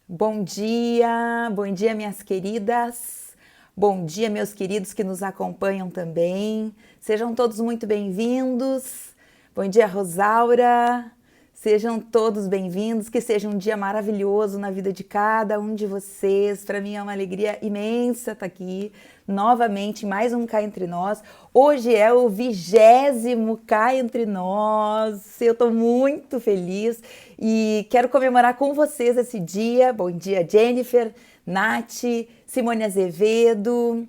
Bom dia minhas queridas, bom dia meus queridos que nos acompanham também, sejam todos muito bem-vindos, bom dia Rosaura, sejam todos bem-vindos, que seja um dia maravilhoso na vida de cada um de vocês. Para mim é uma alegria imensa estar aqui novamente, mais um Cá Entre Nós. Hoje é o 20º Cá Entre Nós, eu estou muito feliz e quero comemorar com vocês esse dia. Bom dia Jennifer, Nath, Simone Azevedo,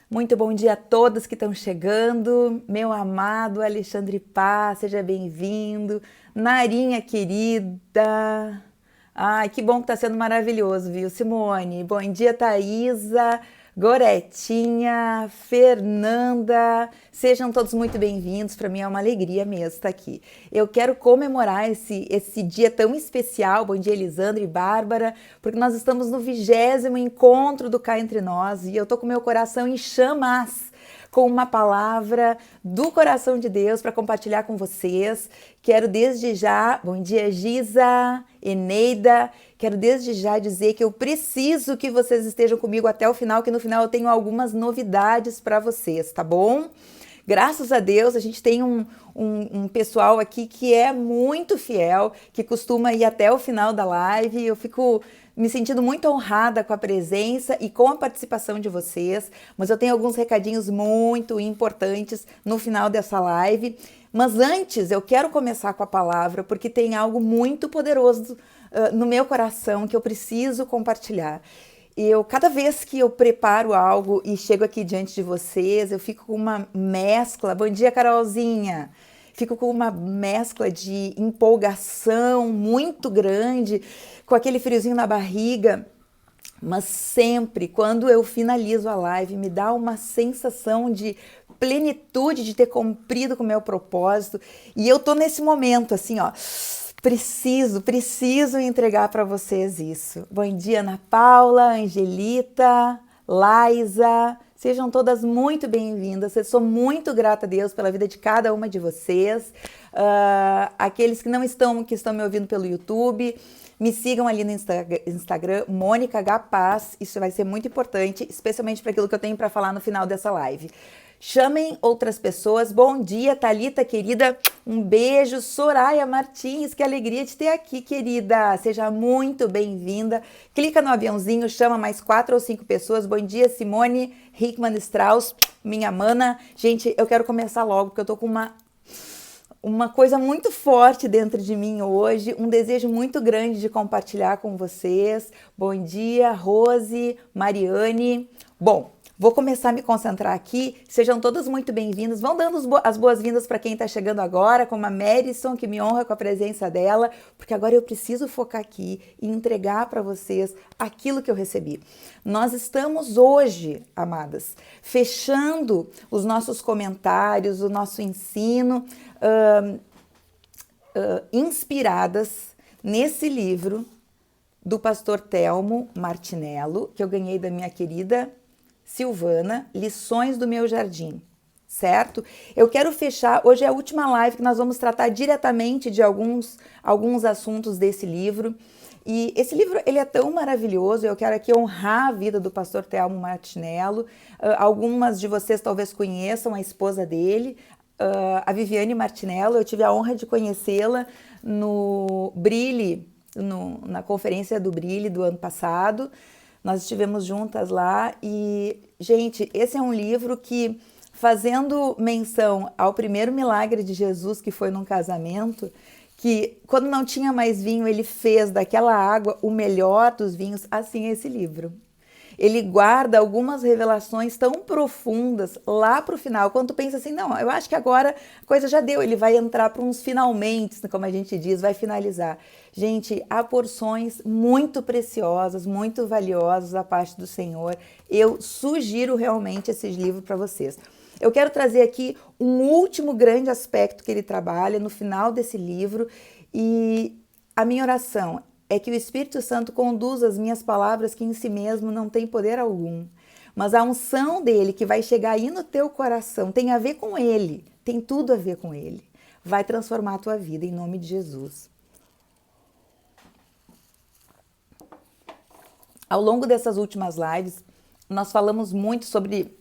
muito bom dia a todos que estão chegando, meu amado Alexandre Paz, seja bem-vindo, Narinha querida, ai que bom que está sendo maravilhoso, viu Simone, bom dia Thaisa, Goretinha, Fernanda, sejam todos muito bem-vindos, para mim é uma alegria mesmo estar aqui. Eu quero comemorar esse dia tão especial, bom dia Elisandra e Bárbara, porque nós estamos no 20º encontro do Cá Entre Nós e eu tô com meu coração em chamas, com uma palavra do coração de Deus para compartilhar com vocês. Quero desde já, bom dia Giza, Eneida, quero desde já dizer que eu preciso que vocês estejam comigo até o final, que no final eu tenho algumas novidades para vocês, tá bom? Graças a Deus a gente tem um pessoal aqui que é muito fiel, que costuma ir até o final da live. Eu fico me sentindo muito honrada com a presença e com a participação de vocês, mas eu tenho alguns recadinhos muito importantes no final dessa live. Mas antes eu quero começar com a palavra, porque tem algo muito poderoso no meu coração que eu preciso compartilhar. Cada vez que eu preparo algo e chego aqui diante de vocês, eu fico com uma mescla. Bom dia, Carolzinha! Fico com uma mescla de empolgação muito grande, com aquele friozinho na barriga, mas sempre, quando eu finalizo a live, me dá uma sensação de plenitude, de ter cumprido com o meu propósito, e eu tô nesse momento, assim, ó, preciso entregar para vocês isso. Bom dia, Ana Paula, Angelita, Laisa, sejam todas muito bem-vindas. Eu sou muito grata a Deus pela vida de cada uma de vocês. Aqueles que estão me ouvindo pelo YouTube, me sigam ali no Instagram, Mônica H. Paz. Isso vai ser muito importante, especialmente para aquilo que eu tenho para falar no final dessa live. Chamem outras pessoas. Bom dia, Thalita, querida. Um beijo. Soraya Martins, que alegria de ter aqui, querida. Seja muito bem-vinda. Clica no aviãozinho, chama mais 4 ou 5 pessoas. Bom dia, Simone Hickman Strauss, minha mana. Gente, eu quero começar logo, porque eu tô com uma coisa muito forte dentro de mim hoje, um desejo muito grande de compartilhar com vocês. Bom dia, Rose, Mariane. Bom, vou começar a me concentrar aqui, sejam todas muito bem-vindas, vão dando as boas-vindas para quem está chegando agora, como a Madison, que me honra com a presença dela, porque agora eu preciso focar aqui e entregar para vocês aquilo que eu recebi. Nós estamos hoje, amadas, fechando os nossos comentários, o nosso ensino, inspiradas nesse livro do pastor Telmo Martinello, que eu ganhei da minha querida Silvana, Lições do Meu Jardim, certo? Eu quero fechar, hoje é a última live que nós vamos tratar diretamente de alguns assuntos desse livro. E esse livro, ele é tão maravilhoso, eu quero aqui honrar a vida do pastor Telmo Martinello. Algumas de vocês talvez conheçam a esposa dele, a Viviane Martinello. Eu tive a honra de conhecê-la no Brilhe, na conferência do Brilhe do ano passado. Nós estivemos juntas lá e, gente, esse é um livro que, fazendo menção ao primeiro milagre de Jesus, que foi num casamento, que quando não tinha mais vinho, ele fez daquela água o melhor dos vinhos, assim é esse livro. Ele guarda algumas revelações tão profundas lá para o final, quando tu pensa assim, não, eu acho que agora a coisa já deu, ele vai entrar para uns finalmente, como a gente diz, vai finalizar. Gente, há porções muito preciosas, muito valiosas da parte do Senhor. Eu sugiro realmente esse livro para vocês. Eu quero trazer aqui um último grande aspecto que ele trabalha no final desse livro, e a minha oração é que o Espírito Santo conduza as minhas palavras, que em si mesmo não tem poder algum, mas a unção dele que vai chegar aí no teu coração tem a ver com ele, tem tudo a ver com ele, vai transformar a tua vida em nome de Jesus. Ao longo dessas últimas lives, nós falamos muito sobre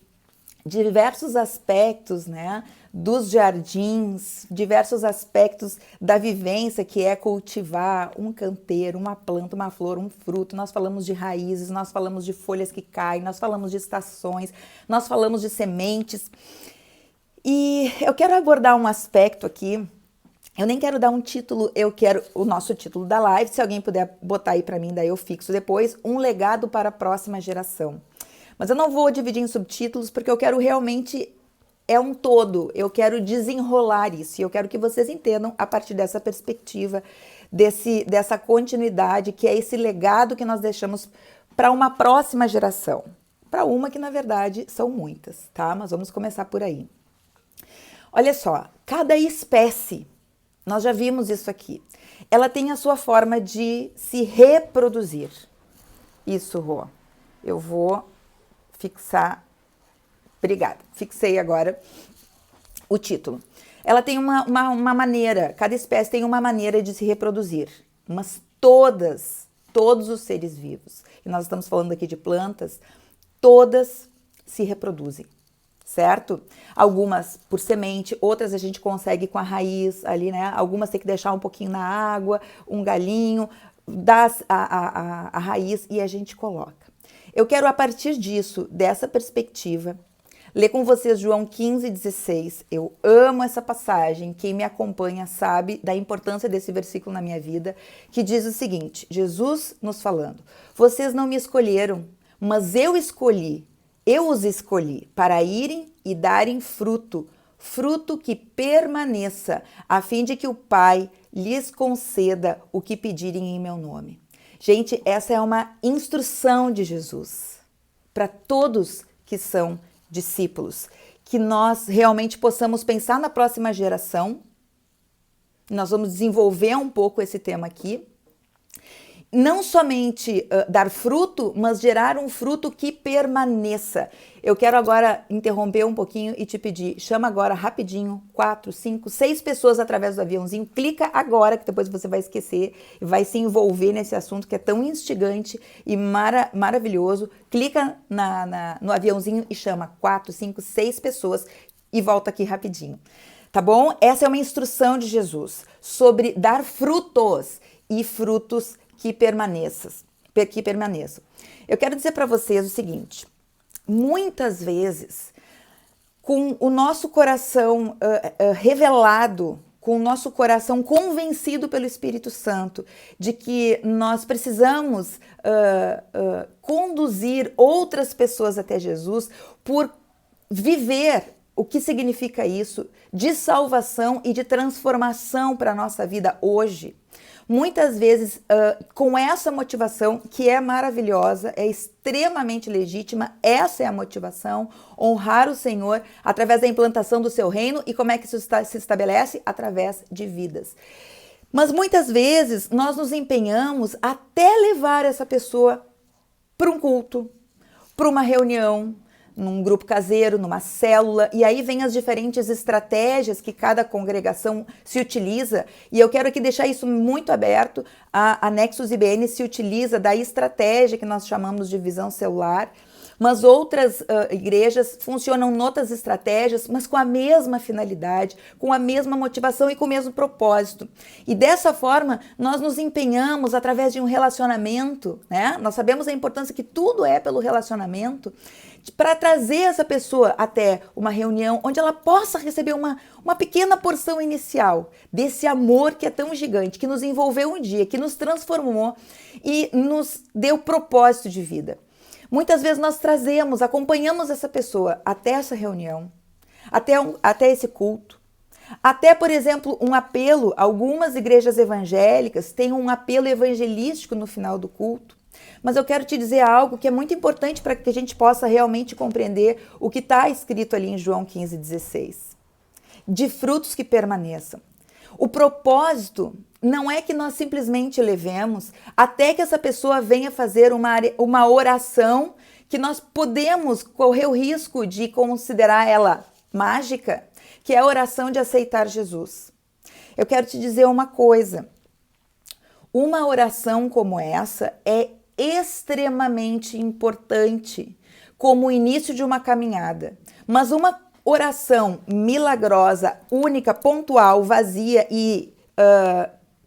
diversos aspectos, né, dos jardins, diversos aspectos da vivência, que é cultivar um canteiro, uma planta, uma flor, um fruto. Nós falamos de raízes, nós falamos de folhas que caem, nós falamos de estações, nós falamos de sementes. E eu quero abordar um aspecto aqui. Eu nem quero dar um título, eu quero o nosso título da live, se alguém puder botar aí para mim, daí eu fixo depois, um legado para a próxima geração. Mas eu não vou dividir em subtítulos, porque eu quero realmente, é um todo, eu quero desenrolar isso, e eu quero que vocês entendam a partir dessa perspectiva, dessa continuidade, que é esse legado que nós deixamos para uma próxima geração. Para uma que, na verdade, são muitas, tá? Mas vamos começar por aí. Olha só, cada espécie, nós já vimos isso aqui, ela tem a sua forma de se reproduzir. Isso, Rô. Eu vou fixar. Obrigada. Fixei agora o título. Ela tem uma maneira, cada espécie tem uma maneira de se reproduzir, mas todos os seres vivos, e nós estamos falando aqui de plantas, todas se reproduzem, certo? Algumas por semente, outras a gente consegue com a raiz ali, né? Algumas tem que deixar um pouquinho na água, um galinho, dá a raiz e a gente coloca. Eu quero, a partir disso, dessa perspectiva, ler com vocês João 15,16. Eu amo essa passagem, quem me acompanha sabe da importância desse versículo na minha vida, que diz o seguinte, Jesus nos falando, vocês não me escolheram, mas eu os escolhi para irem e darem fruto, fruto que permaneça, a fim de que o Pai lhes conceda o que pedirem em meu nome. Gente, essa é uma instrução de Jesus para todos que são discípulos, que nós realmente possamos pensar na próxima geração. Nós vamos desenvolver um pouco esse tema aqui. Não somente dar fruto, mas gerar um fruto que permaneça. Eu quero agora interromper um pouquinho e te pedir, chama agora rapidinho 4, 5, 6 pessoas através do aviãozinho, clica agora que depois você vai esquecer e vai se envolver nesse assunto que é tão instigante e maravilhoso. Clica no aviãozinho e chama 4, 5, 6 pessoas e volta aqui rapidinho. Tá bom? Essa é uma instrução de Jesus sobre dar frutos e frutos que permaneçam. Eu quero dizer para vocês o seguinte, muitas vezes, com o nosso coração revelado, com o nosso coração convencido pelo Espírito Santo de que nós precisamos conduzir outras pessoas até Jesus por viver o que significa isso de salvação e de transformação para a nossa vida hoje. Muitas vezes, com essa motivação, que é maravilhosa, é extremamente legítima, essa é a motivação, honrar o Senhor através da implantação do seu reino. E como é que isso se estabelece? Através de vidas. Mas muitas vezes nós nos empenhamos até levar essa pessoa para um culto, para uma reunião, num grupo caseiro, numa célula, e aí vem as diferentes estratégias que cada congregação se utiliza, e eu quero aqui deixar isso muito aberto. A Nexus IBN se utiliza da estratégia que nós chamamos de visão celular, mas outras igrejas funcionam noutras estratégias, mas com a mesma finalidade, com a mesma motivação e com o mesmo propósito. E dessa forma, nós nos empenhamos através de um relacionamento, né? Nós sabemos a importância que tudo é pelo relacionamento, para trazer essa pessoa até uma reunião onde ela possa receber uma pequena porção inicial desse amor que é tão gigante, que nos envolveu um dia, que nos transformou e nos deu propósito de vida. Muitas vezes nós acompanhamos essa pessoa até essa reunião, até esse culto, até, por exemplo, um apelo. Algumas igrejas evangélicas têm um apelo evangelístico no final do culto. Mas eu quero te dizer algo que é muito importante para que a gente possa realmente compreender o que está escrito ali em João 15,16. De frutos que permaneçam. O propósito não é que nós simplesmente levemos até que essa pessoa venha fazer uma oração que nós podemos correr o risco de considerar ela mágica, que é a oração de aceitar Jesus. Eu quero te dizer uma coisa. Uma oração como essa é extremamente importante como o início de uma caminhada. Mas uma oração milagrosa, única, pontual, vazia e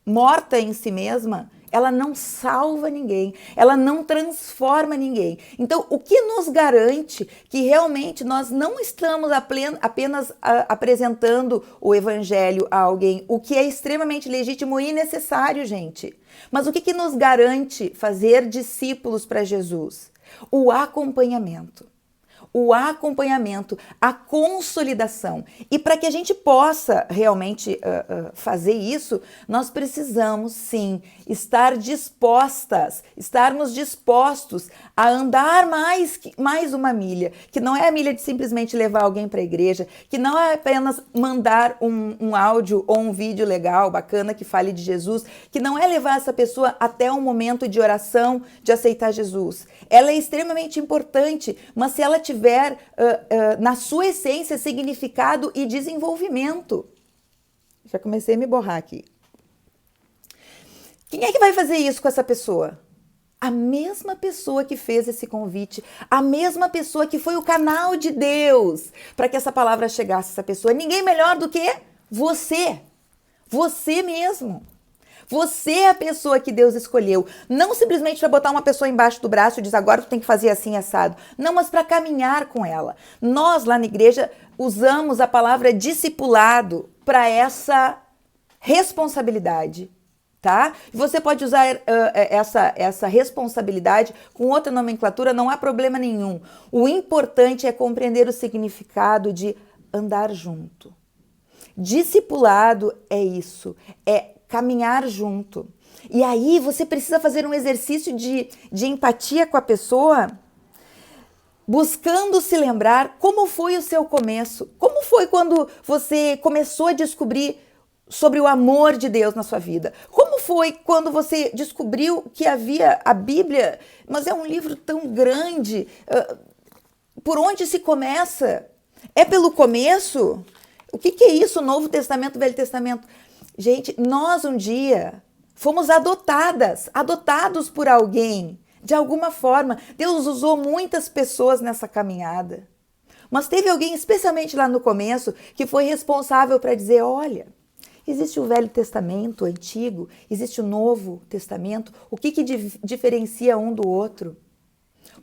morta em si mesma, ela não salva ninguém, ela não transforma ninguém. Então, o que nos garante que realmente nós não estamos apenas apresentando o evangelho a alguém, o que é extremamente legítimo e necessário, gente. Mas o que nos garante fazer discípulos para Jesus? O acompanhamento. O acompanhamento, a consolidação. E para que a gente possa realmente fazer isso, nós precisamos sim estarmos dispostos a andar mais uma milha, que não é a milha de simplesmente levar alguém para a igreja, que não é apenas mandar um áudio ou um vídeo legal, bacana, que fale de Jesus, que não é levar essa pessoa até um momento de oração, de aceitar Jesus. Ela é extremamente importante, mas se ela tiver na sua essência significado e desenvolvimento. Já comecei a me borrar aqui. Quem é que vai fazer isso com essa pessoa? A mesma pessoa que fez esse convite, a mesma pessoa que foi o canal de Deus para que essa palavra chegasse a essa pessoa. Ninguém melhor do que você. Você mesmo. Você é a pessoa que Deus escolheu, não simplesmente para botar uma pessoa embaixo do braço e dizer agora tu tem que fazer assim assado. Não, mas para caminhar com ela. Nós lá na igreja usamos a palavra discipulado para essa responsabilidade, tá? Você pode usar essa responsabilidade com outra nomenclatura, não há problema nenhum. O importante é compreender o significado de andar junto. Discipulado é isso, é caminhar junto. E aí você precisa fazer um exercício de empatia com a pessoa, buscando se lembrar como foi o seu começo. Como foi quando você começou a descobrir sobre o amor de Deus na sua vida? Como foi quando você descobriu que havia a Bíblia, mas é um livro tão grande? Por onde se começa? É pelo começo? O que é isso? Novo Testamento, Velho Testamento? Gente, nós um dia fomos adotados por alguém, de alguma forma. Deus usou muitas pessoas nessa caminhada. Mas teve alguém, especialmente lá no começo, que foi responsável para dizer, olha, existe o Velho Testamento, o Antigo, existe o Novo Testamento, o que diferencia um do outro?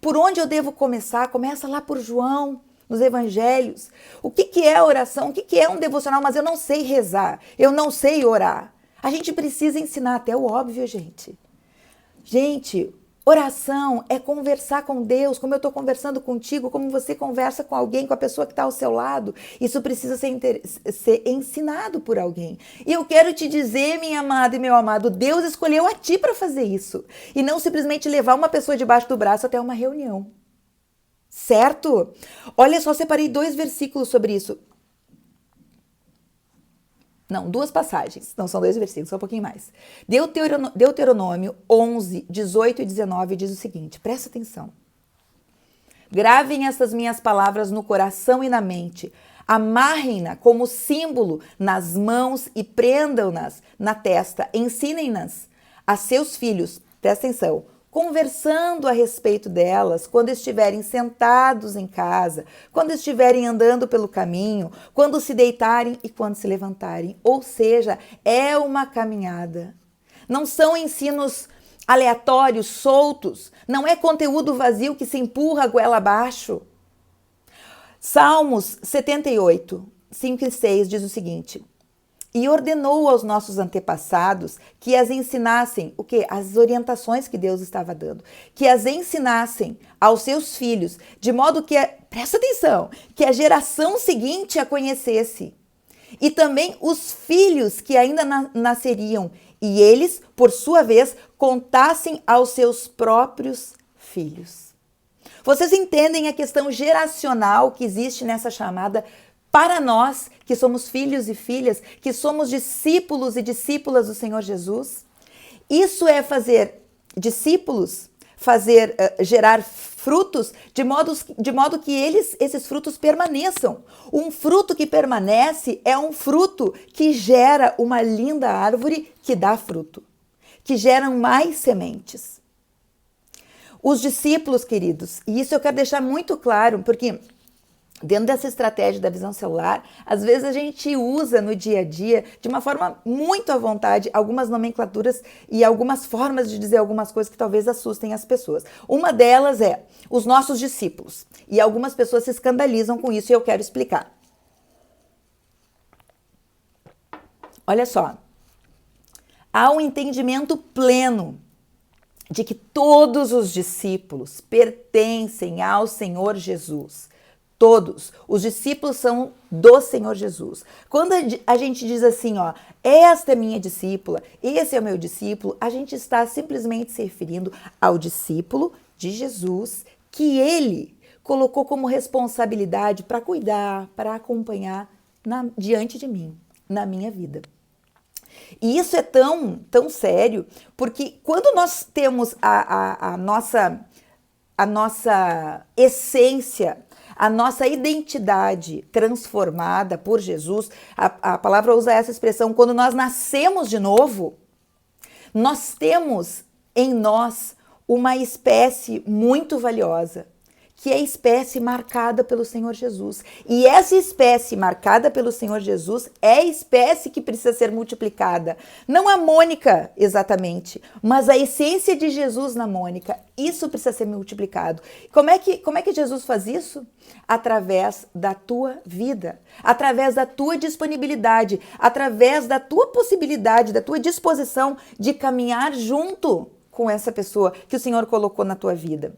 Por onde eu devo começar? Começa lá por João, nos evangelhos. O que é oração? O que é um devocional? Mas eu não sei rezar, eu não sei orar. A gente precisa ensinar até o óbvio, gente. Gente, oração é conversar com Deus, como eu estou conversando contigo, como você conversa com alguém, com a pessoa que está ao seu lado. Isso precisa ser ensinado por alguém. E eu quero te dizer, minha amada e meu amado, Deus escolheu a ti para fazer isso. E não simplesmente levar uma pessoa debaixo do braço até uma reunião. Certo? Olha só, separei 2 versículos sobre isso. Não, 2 passagens. Não, são 2 versículos, só um pouquinho mais. Deuteronômio 11, 18 e 19 diz o seguinte, presta atenção. Gravem essas minhas palavras no coração e na mente. Amarrem-na como símbolo nas mãos e prendam-nas na testa. Ensinem-nas a seus filhos. Presta atenção. Conversando a respeito delas quando estiverem sentados em casa, quando estiverem andando pelo caminho, quando se deitarem e quando se levantarem. Ou seja, é uma caminhada. Não são ensinos aleatórios, soltos. Não é conteúdo vazio que se empurra a goela abaixo. Salmos 78, 5 e 6 diz o seguinte: e ordenou aos nossos antepassados que as ensinassem, o quê? As orientações que Deus estava dando, que as ensinassem aos seus filhos, de modo que, presta atenção, que a geração seguinte a conhecesse. E também os filhos que ainda nasceriam, e eles, por sua vez, contassem aos seus próprios filhos. Vocês entendem a questão geracional que existe nessa chamada para nós, que somos filhos e filhas, que somos discípulos e discípulas do Senhor Jesus? Isso é fazer discípulos, gerar frutos, de modo que esses frutos permaneçam. Um fruto que permanece é um fruto que gera uma linda árvore que dá fruto, que geram mais sementes. Os discípulos, queridos, e isso eu quero deixar muito claro, porque dentro dessa estratégia da visão celular, às vezes a gente usa no dia a dia, de uma forma muito à vontade, algumas nomenclaturas e algumas formas de dizer algumas coisas que talvez assustem as pessoas. Uma delas é os nossos discípulos. E algumas pessoas se escandalizam com isso e eu quero explicar. Olha só. Há um entendimento pleno de que todos os discípulos pertencem ao Senhor Jesus. Todos. Os discípulos são do Senhor Jesus. Quando a gente diz assim, ó, esta é minha discípula, esse é o meu discípulo, a gente está simplesmente se referindo ao discípulo de Jesus que ele colocou como responsabilidade para cuidar, para acompanhar diante de mim, na minha vida. E isso é tão sério, porque quando nós temos a nossa essência, a nossa identidade transformada por Jesus, a palavra usa essa expressão, quando nós nascemos de novo, nós temos em nós uma espécie muito valiosa, que é a espécie marcada pelo Senhor Jesus. E essa espécie marcada pelo Senhor Jesus é a espécie que precisa ser multiplicada. Não a Mônica, exatamente, mas a essência de Jesus na Mônica. Isso precisa ser multiplicado. Como é que Jesus faz isso? Através da tua vida, através da tua disponibilidade, através da tua possibilidade, da tua disposição de caminhar junto com essa pessoa que o Senhor colocou na tua vida.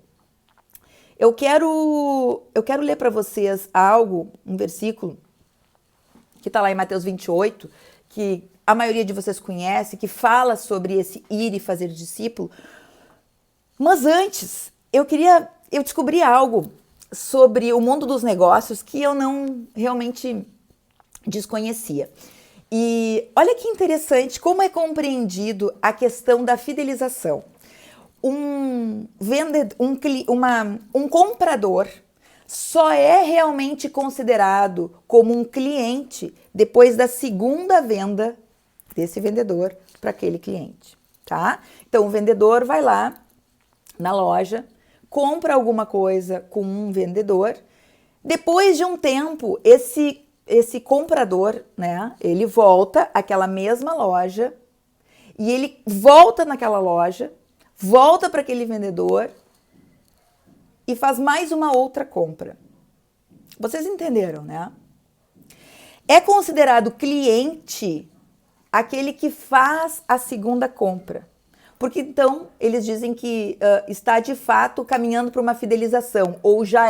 Eu quero ler para vocês algo, um versículo, que está lá em Mateus 28, que a maioria de vocês conhece, que fala sobre esse ir e fazer discípulo. Mas antes, eu descobri algo sobre o mundo dos negócios que eu não realmente desconhecia. E olha que interessante como é compreendido a questão da fidelização. Um comprador só é realmente considerado como um cliente depois da segunda venda desse vendedor para aquele cliente, tá? Então, o vendedor vai lá na loja, compra alguma coisa com um vendedor. Depois de um tempo, esse comprador, né, ele volta àquela mesma loja e ele volta naquela loja, volta para aquele vendedor e faz mais uma outra compra. Vocês entenderam, né? É considerado cliente aquele que faz a segunda compra. Porque então eles dizem que está de fato caminhando para uma fidelização ou já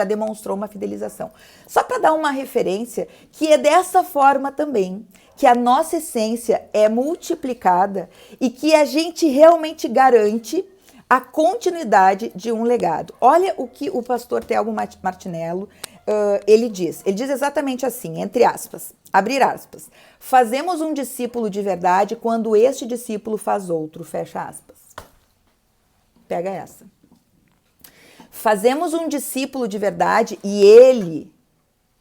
demonstrou uma fidelização. Só para dar uma referência que é dessa forma também que a nossa essência é multiplicada e que a gente realmente garante a continuidade de um legado. Olha o que o pastor Telmo Martinello ele diz exatamente assim, entre aspas, abrir aspas, fazemos um discípulo de verdade quando este discípulo faz outro, fecha aspas. Pega essa. Fazemos um discípulo de verdade e ele,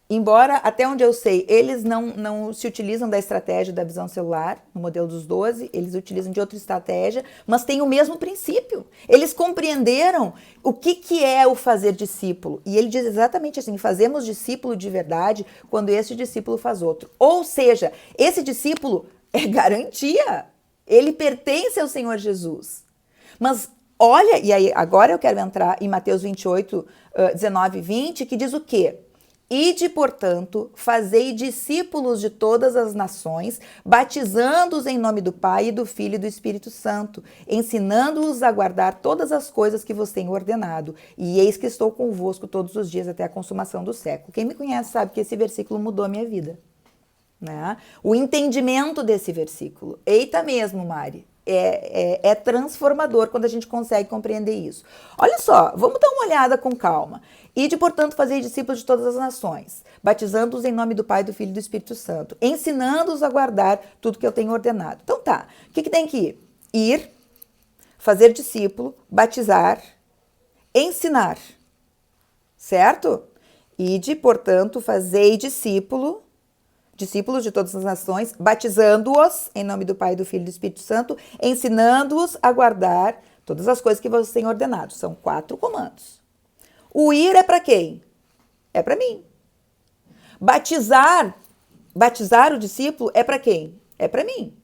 embora até onde eu sei, eles não se utilizam da estratégia da visão celular, no modelo dos 12, eles utilizam de outra estratégia, mas tem o mesmo princípio. Eles compreenderam o que é o fazer discípulo. E ele diz exatamente assim, fazemos discípulo de verdade quando esse discípulo faz outro. Ou seja, esse discípulo é garantia, ele pertence ao Senhor Jesus. Mas olha, e aí agora eu quero entrar em Mateus 28, 19 e 20, que diz o quê? Ide, portanto, fazei discípulos de todas as nações, batizando-os em nome do Pai, e do Filho e do Espírito Santo, ensinando-os a guardar todas as coisas que vos tenho ordenado. E eis que estou convosco todos os dias até a consumação do século. Quem me conhece sabe que esse versículo mudou a minha vida, né? O entendimento desse versículo. Eita mesmo, Mari. É transformador quando a gente consegue compreender isso. Olha só, vamos dar uma olhada com calma. Ide, portanto, fazer discípulos de todas as nações, batizando-os em nome do Pai, do Filho e do Espírito Santo, ensinando-os a guardar tudo que eu tenho ordenado. Então tá, o que tem que ir? Ir, fazer discípulo, batizar, ensinar, certo? Ide, portanto, fazei discípulos de todas as nações, batizando-os em nome do Pai, do Filho e do Espírito Santo, ensinando-os a guardar Todas as coisas que você tem ordenado. São 4 comandos. O ir é para quem? É para mim. Batizar o discípulo é para quem? É para mim.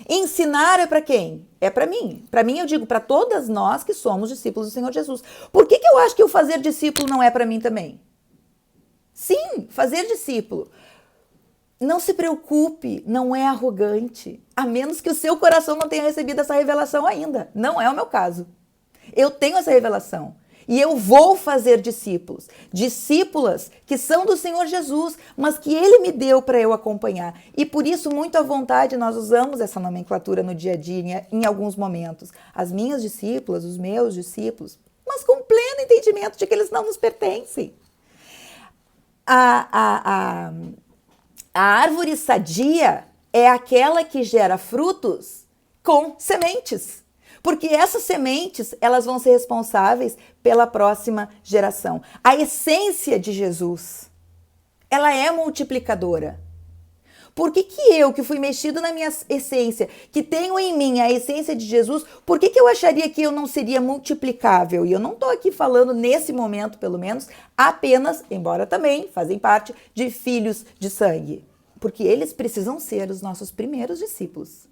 Ensinar é para quem? É para mim. Para mim, eu digo, para todas nós que somos discípulos do Senhor Jesus. Por que eu acho que o fazer discípulo não é para mim também? Sim, fazer discípulo. Não se preocupe, não é arrogante, a menos que o seu coração não tenha recebido essa revelação ainda. Não é o meu caso. Eu tenho essa revelação. E eu vou fazer discípulos, discípulas que são do Senhor Jesus, mas que Ele me deu para eu acompanhar. E por isso, muito à vontade, nós usamos essa nomenclatura no dia a dia, em alguns momentos. As minhas discípulas, os meus discípulos, mas com pleno entendimento de que eles não nos pertencem. A árvore sadia é aquela que gera frutos com sementes. Porque essas sementes, elas vão ser responsáveis pela próxima geração. A essência de Jesus, ela é multiplicadora. Por que eu, que fui mexido na minha essência, que tenho em mim a essência de Jesus, por que eu acharia que eu não seria multiplicável? E eu não estou aqui falando, nesse momento, pelo menos, apenas, embora também fazem parte, de filhos de sangue. Porque eles precisam ser os nossos primeiros discípulos.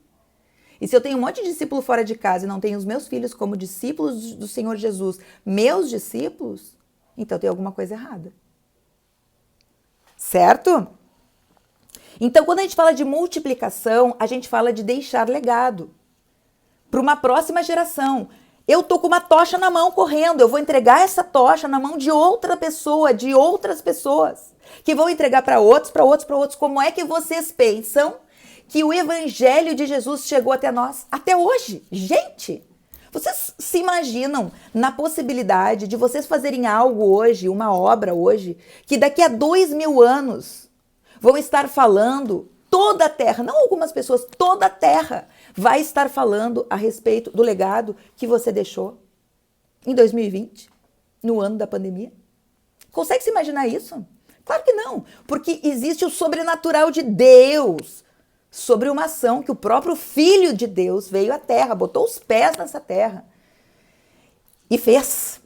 E se eu tenho um monte de discípulo fora de casa e não tenho os meus filhos como discípulos do Senhor Jesus, meus discípulos, então tem alguma coisa errada. Certo? Então, quando a gente fala de multiplicação, a gente fala de deixar legado para uma próxima geração. Eu tô com uma tocha na mão correndo, eu vou entregar essa tocha na mão de outra pessoa, de outras pessoas, que vão entregar para outros. Como é que vocês pensam que o evangelho de Jesus chegou até nós, até hoje? Gente, vocês se imaginam na possibilidade de vocês fazerem algo hoje, uma obra hoje, que daqui a 2000 anos vão estar falando, toda a terra, não algumas pessoas, toda a terra vai estar falando a respeito do legado que você deixou em 2020, no ano da pandemia? Consegue se imaginar isso? Claro que não, porque existe o sobrenatural de Deus sobre uma ação que o próprio Filho de Deus veio à terra, botou os pés nessa terra e fez.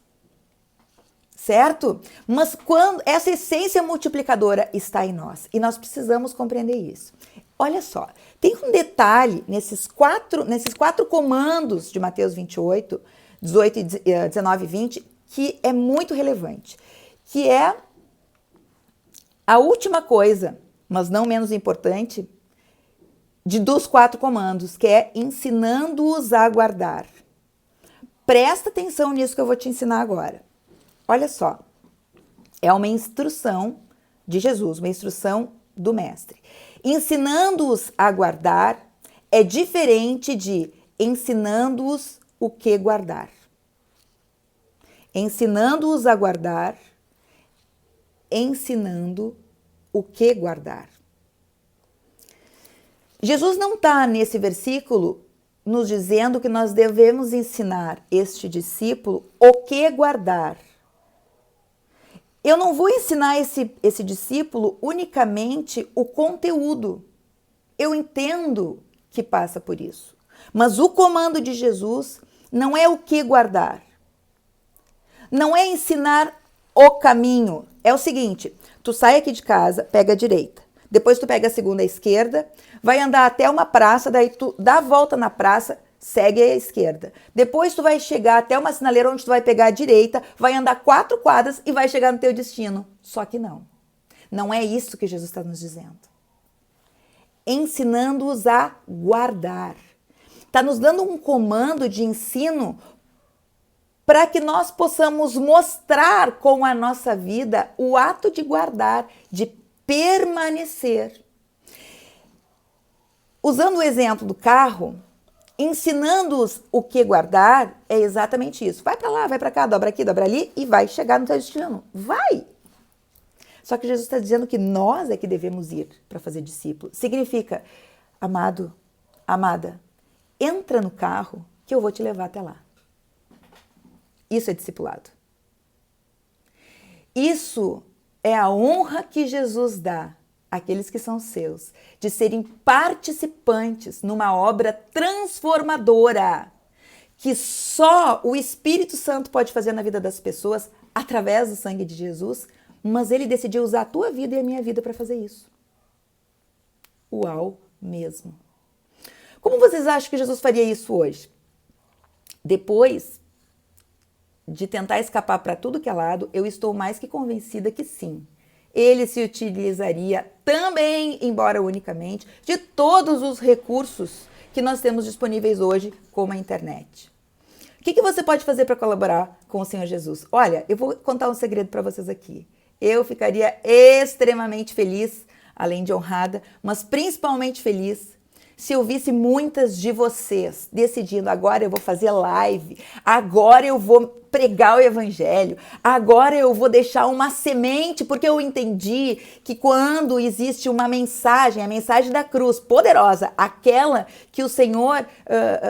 Certo? Mas quando essa essência multiplicadora está em nós, e nós precisamos compreender isso. Olha só, tem um detalhe nesses quatro comandos de Mateus 28, 18, 19 e 20, que é muito relevante, que é a última coisa, mas não menos importante, dos 4 comandos, que é ensinando-os a guardar. Presta atenção nisso que eu vou te ensinar agora. Olha só, é uma instrução de Jesus, uma instrução do Mestre. Ensinando-os a guardar é diferente de ensinando-os o que guardar. Ensinando-os a guardar, ensinando o que guardar. Jesus não está nesse versículo nos dizendo que nós devemos ensinar este discípulo o que guardar. Eu não vou ensinar esse discípulo unicamente o conteúdo. Eu entendo que passa por isso. Mas o comando de Jesus não é o que guardar. Não é ensinar o caminho. É o seguinte, tu sai aqui de casa, pega a direita. Depois tu pega a segunda à esquerda, vai andar até uma praça, daí tu dá a volta na praça, segue à esquerda. Depois tu vai chegar até uma sinaleira onde tu vai pegar a direita, vai andar 4 quadras e vai chegar no teu destino. Só que não. Não é isso que Jesus está nos dizendo. Ensinando-os a guardar. Está nos dando um comando de ensino para que nós possamos mostrar com a nossa vida o ato de guardar, de permanecer. Usando o exemplo do carro, ensinando-os o que guardar é exatamente isso. Vai para lá, vai para cá, dobra aqui, dobra ali e vai chegar no teu destino. Vai! Só que Jesus está dizendo que nós é que devemos ir para fazer discípulo. Significa, amado, amada, entra no carro que eu vou te levar até lá. Isso é discipulado. Isso é a honra que Jesus dá àqueles que são seus, de serem participantes numa obra transformadora, que só o Espírito Santo pode fazer na vida das pessoas através do sangue de Jesus, mas ele decidiu usar a tua vida e a minha vida para fazer isso. Uau mesmo. Como vocês acham que Jesus faria isso hoje? Depois de tentar escapar para tudo que é lado, eu estou mais que convencida que sim. Ele se utilizaria também, embora unicamente, de todos os recursos que nós temos disponíveis hoje, como a internet. O que você pode fazer para colaborar com o Senhor Jesus? Olha, eu vou contar um segredo para vocês aqui. Eu ficaria extremamente feliz, além de honrada, mas principalmente feliz, se eu visse muitas de vocês decidindo, agora eu vou fazer live, agora eu vou pregar o evangelho, agora eu vou deixar uma semente, porque eu entendi que quando existe uma mensagem, a mensagem da cruz, poderosa, aquela que o Senhor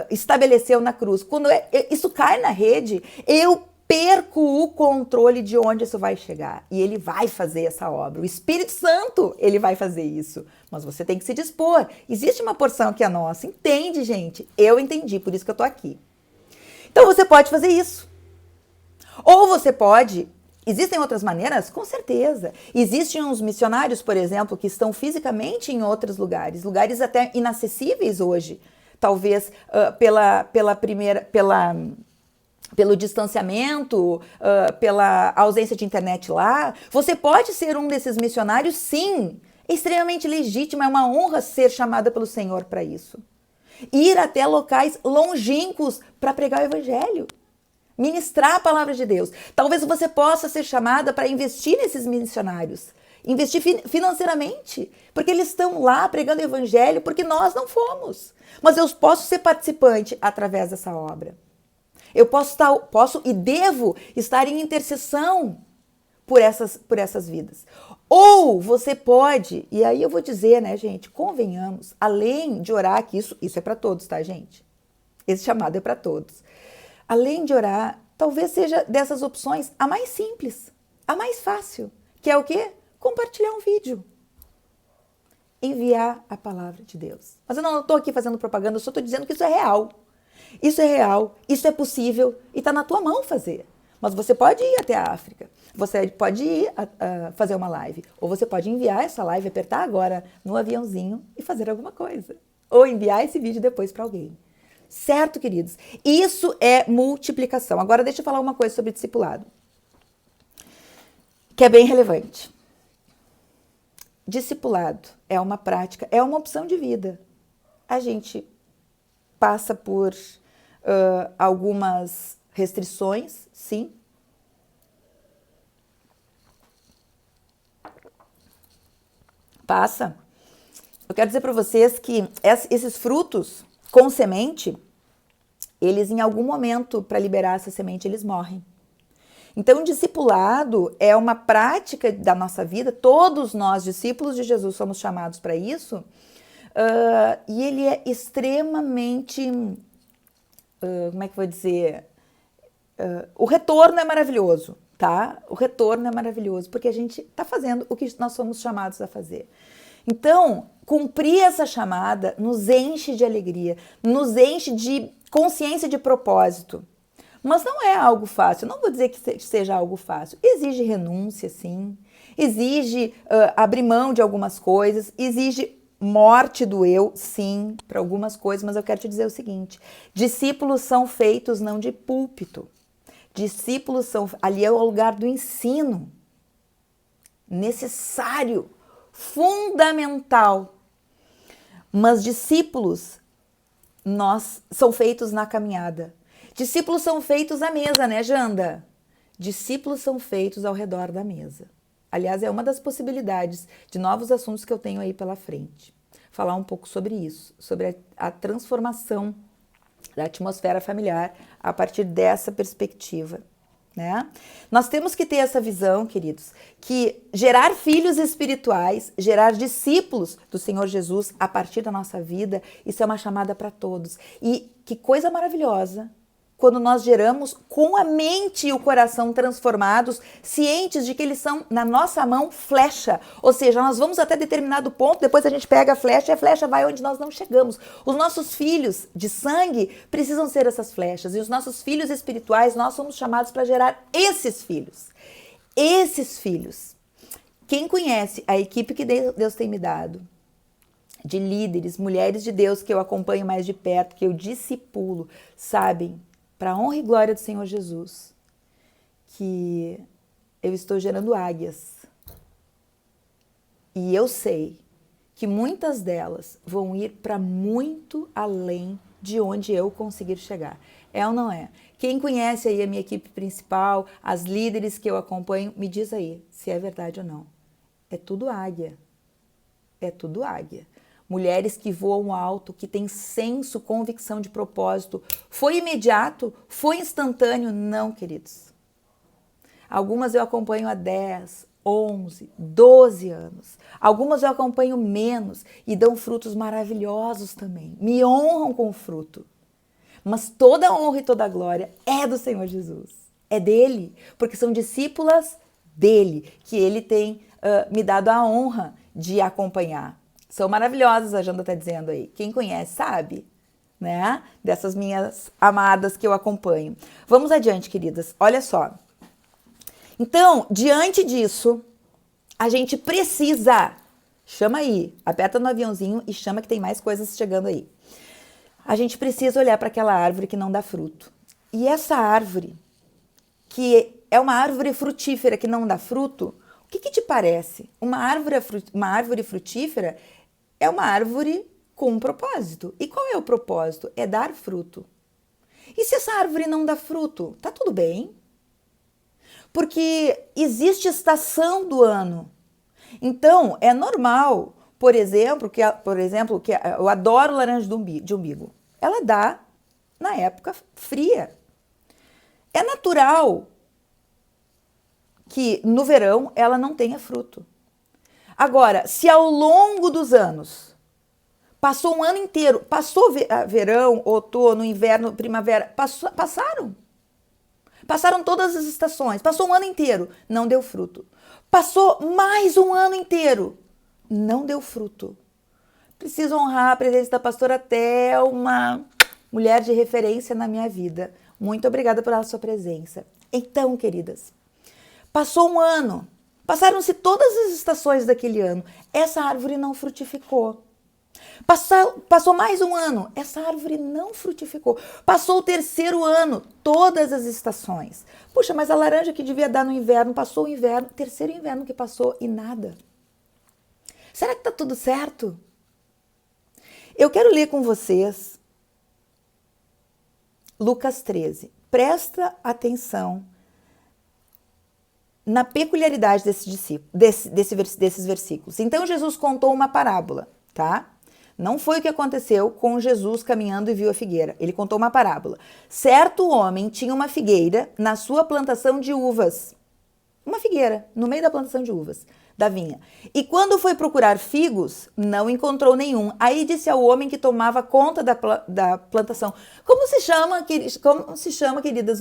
estabeleceu na cruz, quando isso cai na rede, eu perco o controle de onde isso vai chegar. E ele vai fazer essa obra. O Espírito Santo, ele vai fazer isso. Mas você tem que se dispor. Existe uma porção que é nossa. Entende, gente? Eu entendi, por isso que eu tô aqui. Então você pode fazer isso. Ou você pode... Existem outras maneiras? Com certeza. Existem uns missionários, por exemplo, que estão fisicamente em outros lugares. Lugares até inacessíveis hoje. Talvez pelo distanciamento, pela ausência de internet lá. Você pode ser um desses missionários, sim. É extremamente legítimo, é uma honra ser chamada pelo Senhor para isso. Ir até locais longínquos para pregar o evangelho. Ministrar a palavra de Deus. Talvez você possa ser chamada para investir nesses missionários. Investir financeiramente. Porque eles estão lá pregando o evangelho, porque nós não fomos. Mas eu posso ser participante através dessa obra. Eu posso e devo estar em intercessão por essas vidas. Ou você pode, e aí eu vou dizer, né, gente, convenhamos, além de orar, que isso é para todos, tá, gente? Esse chamado é para todos. Além de orar, talvez seja dessas opções a mais simples, a mais fácil, que é o quê? Compartilhar um vídeo. Enviar a palavra de Deus. Mas eu não estou aqui fazendo propaganda, eu só estou dizendo que isso é real. Isso é real, isso é possível e está na tua mão fazer. Mas você pode ir até a África, você pode ir fazer uma live, ou você pode enviar essa live, apertar agora no aviãozinho e fazer alguma coisa. Ou enviar esse vídeo depois para alguém. Certo, queridos? Isso é multiplicação. Agora deixa eu falar uma coisa sobre discipulado, que é bem relevante. Discipulado é uma prática, é uma opção de vida. A gente passa por algumas restrições, sim. Passa. Eu quero dizer para vocês que esses frutos com semente, eles em algum momento, para liberar essa semente, eles morrem. Então, o discipulado é uma prática da nossa vida, todos nós, discípulos de Jesus, somos chamados para isso, e ele é extremamente, como é que eu vou dizer, o retorno é maravilhoso, tá? O retorno é maravilhoso, porque a gente está fazendo o que nós somos chamados a fazer. Então, cumprir essa chamada nos enche de alegria, nos enche de consciência de propósito. Mas não é algo fácil, eu não vou dizer que seja algo fácil. Exige renúncia, sim. Exige abrir mão de algumas coisas, exige morte do eu, sim, para algumas coisas, mas eu quero te dizer o seguinte, discípulos são feitos não de púlpito, discípulos são, ali é o lugar do ensino, necessário, fundamental, mas discípulos são feitos na caminhada, discípulos são feitos à mesa, né, Janda? Discípulos são feitos ao redor da mesa. Aliás, é uma das possibilidades de novos assuntos que eu tenho aí pela frente. Falar um pouco sobre isso, sobre a transformação da atmosfera familiar a partir dessa perspectiva, né? Nós temos que ter essa visão, queridos, que gerar filhos espirituais, gerar discípulos do Senhor Jesus a partir da nossa vida, isso é uma chamada para todos. E que coisa maravilhosa quando nós geramos com a mente e o coração transformados, cientes de que eles são, na nossa mão, flecha. Ou seja, nós vamos até determinado ponto, depois a gente pega a flecha e a flecha vai onde nós não chegamos. Os nossos filhos de sangue precisam ser essas flechas. E os nossos filhos espirituais, nós somos chamados para gerar esses filhos. Esses filhos. Quem conhece a equipe que Deus tem me dado, de líderes, mulheres de Deus que eu acompanho mais de perto, que eu discipulo, sabem, para a honra e glória do Senhor Jesus, que eu estou gerando águias. E eu sei que muitas delas vão ir para muito além de onde eu conseguir chegar. É ou não é? Quem conhece aí a minha equipe principal, as líderes que eu acompanho, me diz aí se é verdade ou não. É tudo águia. É tudo águia. Mulheres que voam alto, que têm senso, convicção de propósito. Foi imediato? Foi instantâneo? Não, queridos. Algumas eu acompanho há 10, 11, 12 anos. Algumas eu acompanho menos e dão frutos maravilhosos também. Me honram com o fruto. Mas toda a honra e toda a glória é do Senhor Jesus. É dele, porque são discípulas dele, que ele tem me dado a honra de acompanhar. São maravilhosas, a Janda está dizendo aí. Quem conhece sabe, né? Dessas minhas amadas que eu acompanho. Vamos adiante, queridas. Olha só. Então, diante disso, a gente precisa... Chama aí, aperta no aviãozinho e chama que tem mais coisas chegando aí. A gente precisa olhar para aquela árvore que não dá fruto. E essa árvore, que é uma árvore frutífera que não dá fruto, o que te parece? Uma árvore frutífera é uma árvore com um propósito. E qual é o propósito? É dar fruto. E se essa árvore não dá fruto? Tá tudo bem. Porque existe estação do ano. Então, é normal, por exemplo, que eu adoro laranja de umbigo. Ela dá na época fria. É natural que no verão ela não tenha fruto. Agora, se ao longo dos anos, passou um ano inteiro, passou verão, outono, inverno, primavera, passaram todas as estações, passou um ano inteiro, não deu fruto. Passou mais um ano inteiro, não deu fruto. Preciso honrar a presença da pastora Thelma, mulher de referência na minha vida. Muito obrigada pela sua presença. Então, queridas, passou um ano, passaram-se todas as estações daquele ano, essa árvore não frutificou. Passou mais um ano, essa árvore não frutificou. Passou o terceiro ano, todas as estações. Puxa, mas a laranja que devia dar no inverno, passou o inverno, terceiro inverno que passou e nada. Será que está tudo certo? Eu quero ler com vocês Lucas 13. Presta atenção na peculiaridade desses versículos. Então Jesus contou uma parábola, tá? Não foi o que aconteceu com Jesus caminhando e viu a figueira. Ele contou uma parábola. Certo homem tinha uma figueira na sua plantação de uvas. Uma figueira no meio da plantação de uvas, da vinha. E quando foi procurar figos, não encontrou nenhum. Aí disse ao homem que tomava conta da plantação. Como se chama, queridas,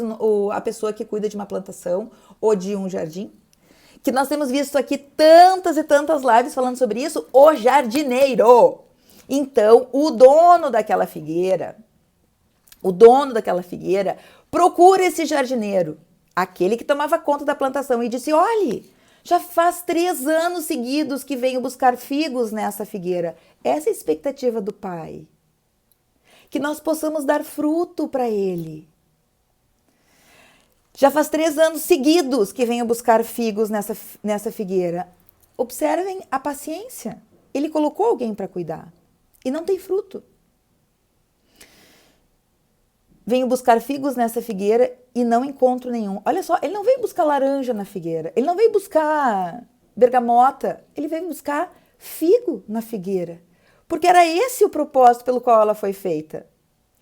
a pessoa que cuida de uma plantação ou de um jardim? Que nós temos visto aqui tantas e tantas lives falando sobre isso. O jardineiro. Então, o dono daquela figueira procura esse jardineiro, aquele que tomava conta da plantação, e disse: olhe, já faz 3 anos seguidos que venho buscar figos nessa figueira. Essa é a expectativa do Pai. Que nós possamos dar fruto para Ele. Já faz 3 anos seguidos que venho buscar figos nessa figueira. Observem a paciência. Ele colocou alguém para cuidar. E não tem fruto. Venho buscar figos nessa figueira e não encontro nenhum. Olha só, ele não veio buscar laranja na figueira. Ele não veio buscar bergamota. Ele veio buscar figo na figueira. Porque era esse o propósito pelo qual ela foi feita.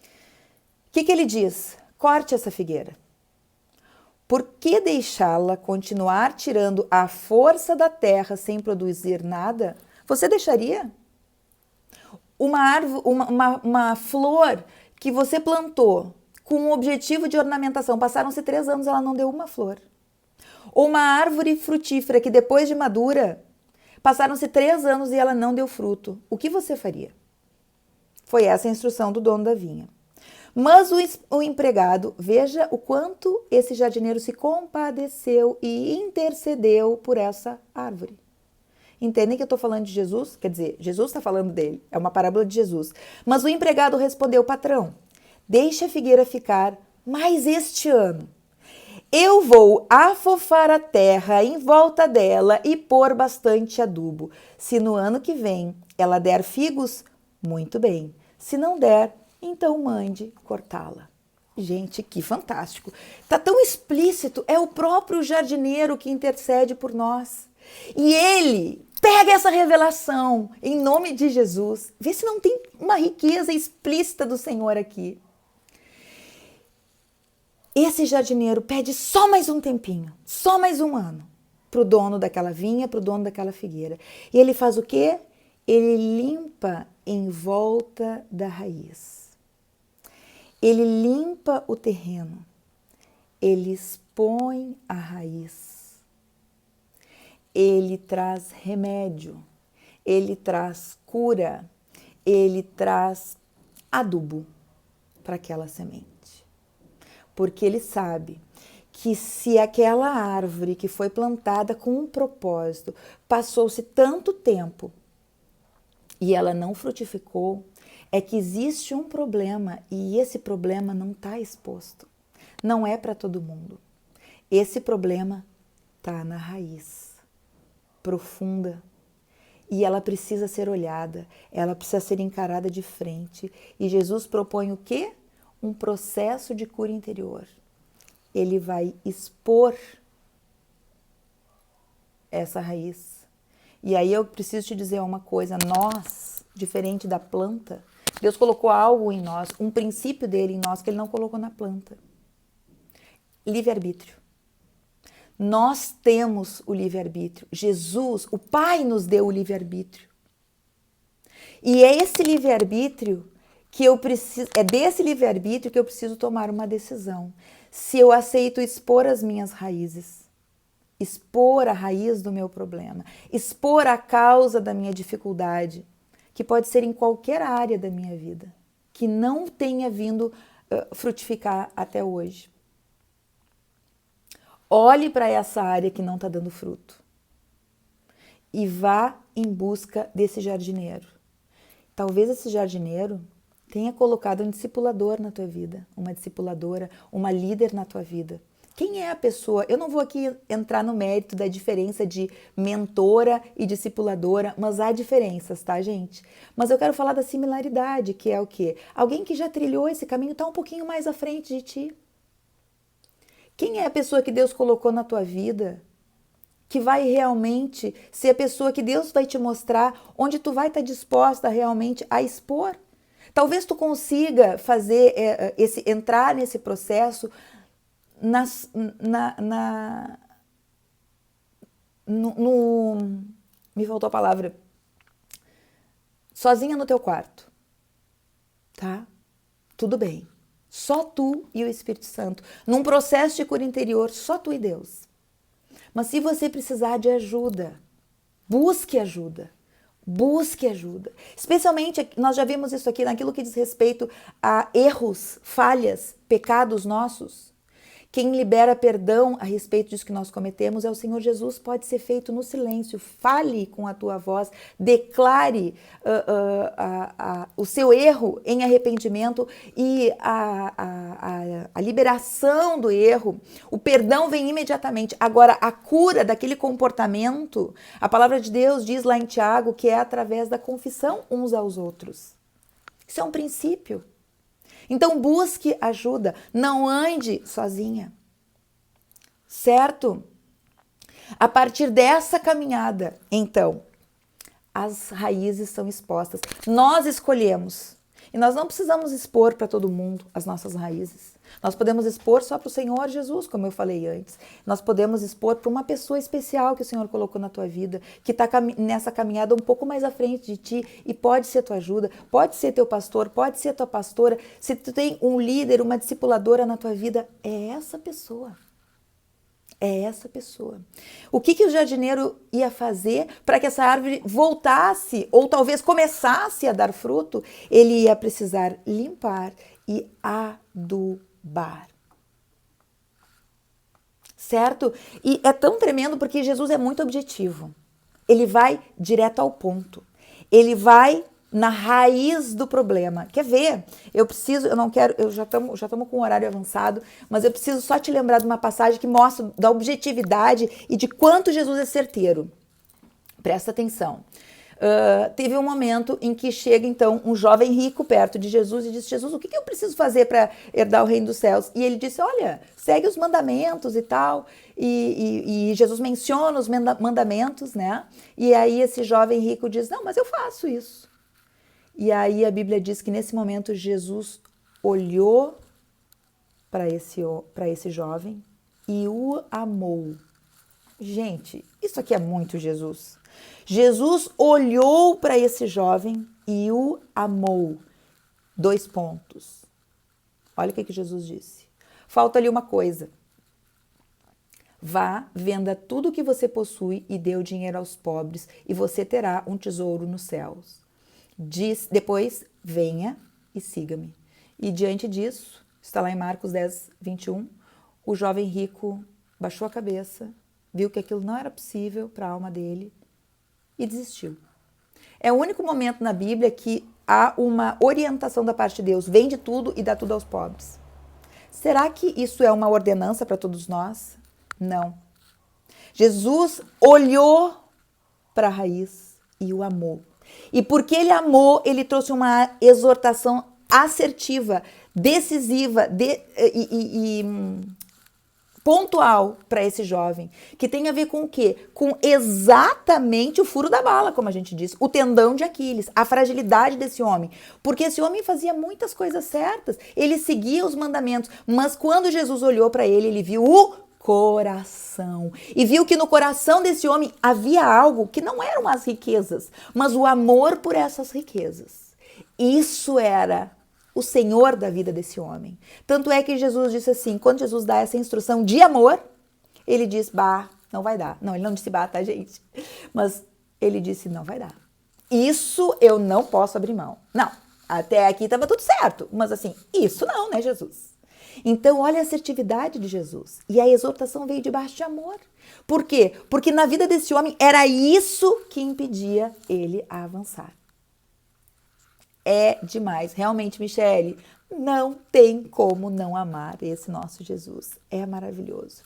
O que ele diz? Corte essa figueira. Por que deixá-la continuar tirando a força da terra sem produzir nada? Você deixaria? Uma flor que você plantou com o objetivo de ornamentação. Passaram-se 3 anos, ela não deu uma flor. Ou uma árvore frutífera que depois de madura, passaram-se 3 anos e ela não deu fruto. O que você faria? Foi essa a instrução do dono da vinha. Mas o empregado, veja o quanto esse jardineiro se compadeceu e intercedeu por essa árvore. Entendem que eu estou falando de Jesus? Quer dizer, Jesus está falando dele, é uma parábola de Jesus. Mas o empregado respondeu: patrão, deixe a figueira ficar mais este ano. Eu vou afofar a terra em volta dela e pôr bastante adubo. Se no ano que vem ela der figos, muito bem. Se não der, então mande cortá-la. Gente, que fantástico. Está tão explícito, é o próprio jardineiro que intercede por nós. E ele pega essa revelação em nome de Jesus. Vê se não tem uma riqueza explícita do Senhor aqui. Esse jardineiro pede só mais um tempinho, só mais um ano, para o dono daquela vinha, para o dono daquela figueira. E ele faz o quê? Ele limpa em volta da raiz. Ele limpa o terreno. Ele expõe a raiz. Ele traz remédio. Ele traz cura. Ele traz adubo para aquela semente. Porque ele sabe que se aquela árvore que foi plantada com um propósito, passou-se tanto tempo e ela não frutificou, é que existe um problema e esse problema não está exposto. Não é para todo mundo. Esse problema está na raiz, profunda. E ela precisa ser olhada, ela precisa ser encarada de frente. E Jesus propõe o quê? Um processo de cura interior. Ele vai expor essa raiz. E aí eu preciso te dizer uma coisa, nós, diferente da planta, Deus colocou algo em nós, um princípio dele em nós que ele não colocou na planta. Livre-arbítrio. Nós temos o livre-arbítrio. Jesus, o Pai, nos deu o livre-arbítrio. E é esse livre-arbítrio que eu preciso, é desse livre-arbítrio que eu preciso tomar uma decisão. Se eu aceito expor as minhas raízes, expor a raiz do meu problema, expor a causa da minha dificuldade, que pode ser em qualquer área da minha vida, que não tenha vindo frutificar até hoje. Olhe para essa área que não está dando fruto e vá em busca desse jardineiro. Talvez esse jardineiro tenha colocado um discipulador na tua vida, uma discipuladora, uma líder na tua vida. Quem é a pessoa? Eu não vou aqui entrar no mérito da diferença de mentora e discipuladora, mas há diferenças, tá, gente? Mas eu quero falar da similaridade, que é o quê? Alguém que já trilhou esse caminho, está um pouquinho mais à frente de ti. Quem é a pessoa que Deus colocou na tua vida, que vai realmente ser a pessoa que Deus vai te mostrar, onde tu vai estar disposta realmente a expor? Talvez tu consiga fazer entrar nesse processo me faltou a palavra, sozinha no teu quarto, tá? Tudo bem. Só tu e o Espírito Santo. Num processo de cura interior, só tu e Deus. Mas se você precisar de ajuda, busque ajuda. Busque ajuda. Especialmente, nós já vimos isso aqui naquilo que diz respeito a erros, falhas, pecados nossos. Quem libera perdão a respeito disso que nós cometemos é o Senhor Jesus. Pode ser feito no silêncio. Fale com a tua voz, declare o seu erro em arrependimento e a liberação do erro. O perdão vem imediatamente. Agora, a cura daquele comportamento, a palavra de Deus diz lá em Tiago que é através da confissão uns aos outros. Isso é um princípio. Então busque ajuda, não ande sozinha, certo? A partir dessa caminhada, então, as raízes são expostas. Nós escolhemos. E nós não precisamos expor para todo mundo as nossas raízes. Nós podemos expor só para o Senhor Jesus, como eu falei antes. Nós podemos expor para uma pessoa especial que o Senhor colocou na tua vida, que está nessa caminhada um pouco mais à frente de ti e pode ser tua ajuda, pode ser teu pastor, pode ser tua pastora. Se tu tem um líder, uma discipuladora na tua vida, é essa pessoa. É essa pessoa. O que o jardineiro ia fazer para que essa árvore voltasse ou talvez começasse a dar fruto? Ele ia precisar limpar e adubar. Certo? E é tão tremendo porque Jesus é muito objetivo. Ele vai direto ao ponto. Ele vai na raiz do problema. Quer ver? Já estamos com um horário avançado, mas eu preciso só te lembrar de uma passagem que mostra da objetividade e de quanto Jesus é certeiro. Presta atenção. Teve um momento em que chega então um jovem rico perto de Jesus e diz: Jesus, o que eu preciso fazer para herdar o reino dos céus? E ele disse: olha, segue os mandamentos e tal. E Jesus menciona os mandamentos, né? E aí esse jovem rico diz: não, mas eu faço isso. E aí a Bíblia diz que nesse momento Jesus olhou para esse jovem e o amou. Gente, isso aqui é muito Jesus. Jesus olhou para esse jovem e o amou. 2 pontos. Olha o que Jesus disse. Falta ali uma coisa. Vá, venda tudo o que você possui e dê o dinheiro aos pobres e você terá um tesouro nos céus. Depois, venha e siga-me. E diante disso, está lá em Marcos 10, 21, o jovem rico baixou a cabeça, viu que aquilo não era possível para a alma dele e desistiu. É o único momento na Bíblia que há uma orientação da parte de Deus, vende tudo e dá tudo aos pobres. Será que isso é uma ordenança para todos nós? Não. Jesus olhou para a raiz e o amou. E porque ele amou, ele trouxe uma exortação assertiva, decisiva e pontual para esse jovem, que tem a ver com o quê? Com exatamente o furo da bala, como a gente diz, o tendão de Aquiles, a fragilidade desse homem. Porque esse homem fazia muitas coisas certas, ele seguia os mandamentos, mas quando Jesus olhou para ele, ele viu o coração. E viu que no coração desse homem havia algo que não eram as riquezas, mas o amor por essas riquezas. Isso era o Senhor da vida desse homem. Tanto é que Jesus disse assim, quando Jesus dá essa instrução de amor, ele diz, bah, não vai dar. Não, ele não disse bah, tá, gente? Mas ele disse, não vai dar. Isso eu não posso abrir mão. Não, até aqui estava tudo certo, mas assim, isso não, né, Jesus? Então, olha a assertividade de Jesus. E a exortação veio debaixo de amor. Por quê? Porque na vida desse homem era isso que impedia ele a avançar. É demais. Realmente, Michele, não tem como não amar esse nosso Jesus. É maravilhoso.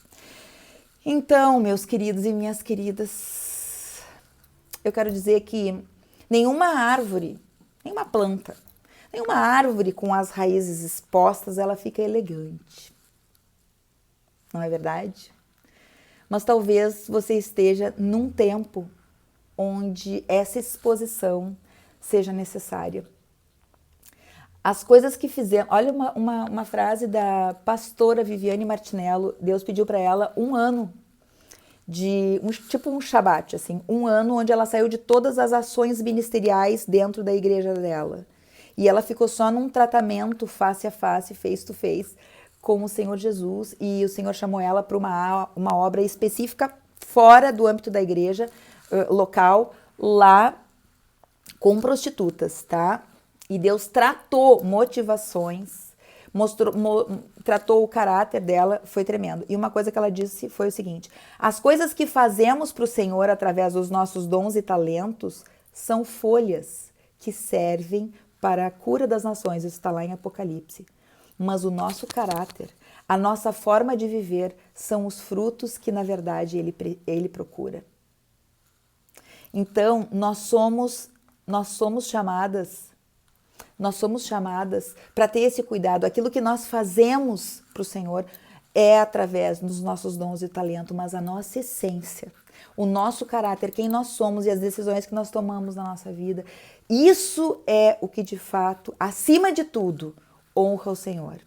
Então, meus queridos e minhas queridas, eu quero dizer que nenhuma árvore, nenhuma planta, nenhuma árvore com as raízes expostas, ela fica elegante. Não é verdade? Mas talvez você esteja num tempo onde essa exposição seja necessária. As coisas que fizemos... Olha uma frase da pastora Viviane Martinello. Deus pediu para ela 1 ano tipo um Shabat, assim, 1 ano onde ela saiu de todas as ações ministeriais dentro da igreja dela. E ela ficou só num tratamento face a face, face to face, com o Senhor Jesus. E o Senhor chamou ela para uma obra específica fora do âmbito da igreja local, lá com prostitutas, tá? E Deus tratou motivações, tratou o caráter dela, foi tremendo. E uma coisa que ela disse foi o seguinte: as coisas que fazemos para o Senhor através dos nossos dons e talentos são folhas que servem para a cura das nações, isso está lá em Apocalipse. Mas o nosso caráter, a nossa forma de viver, são os frutos que, na verdade, ele procura. Então, nós somos chamadas para ter esse cuidado. Aquilo que nós fazemos para o Senhor é através dos nossos dons e talento, mas a nossa essência, o nosso caráter, quem nós somos e as decisões que nós tomamos na nossa vida. Isso é o que de fato, acima de tudo, honra o Senhor.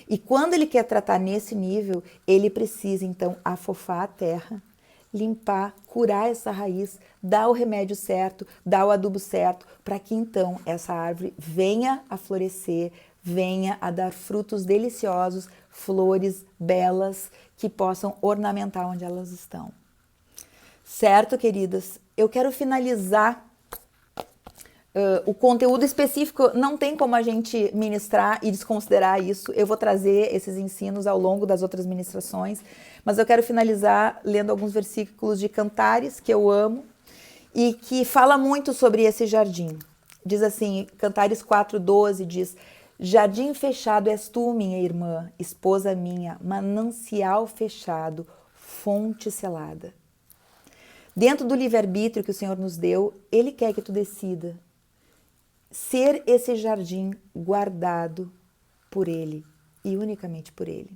E quando Ele quer tratar nesse nível, Ele precisa então afofar a terra, limpar, curar essa raiz, dar o remédio certo, dar o adubo certo, para que então essa árvore venha a florescer, venha a dar frutos deliciosos, flores belas que possam ornamentar onde elas estão. Certo, queridas? Eu quero finalizar o conteúdo específico, não tem como a gente ministrar e desconsiderar isso. Eu vou trazer esses ensinos ao longo das outras ministrações, mas eu quero finalizar lendo alguns versículos de Cantares, que eu amo, e que fala muito sobre esse jardim. Diz assim, Cantares 4:12 diz: jardim fechado és tu, minha irmã, esposa minha, manancial fechado, fonte selada. Dentro do livre-arbítrio que o Senhor nos deu, Ele quer que tu decida ser esse jardim guardado por Ele e unicamente por Ele.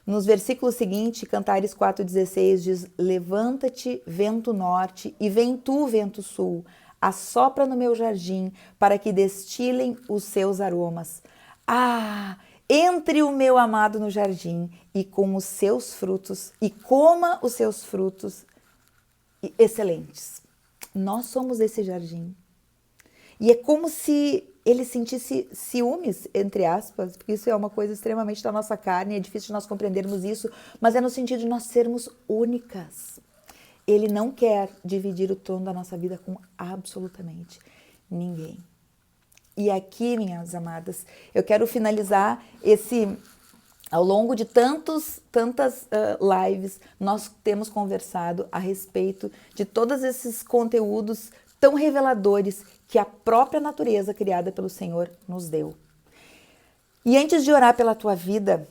Nos versículos seguintes, Cantares 4:16 diz: levanta-te, vento norte, e vem tu, vento sul, assopra no meu jardim, para que destilem os seus aromas. Ah, entre o meu amado no jardim, e com os seus frutos, e coma os seus frutos excelentes. Nós somos esse jardim. E é como se ele sentisse ciúmes, entre aspas, porque isso é uma coisa extremamente da nossa carne, é difícil de nós compreendermos isso, mas é no sentido de nós sermos únicas. Ele não quer dividir o trono da nossa vida com absolutamente ninguém. E aqui, minhas amadas, eu quero finalizar ao longo de tantas lives, nós temos conversado a respeito de todos esses conteúdos tão reveladores que a própria natureza criada pelo Senhor nos deu. E antes de orar pela tua vida,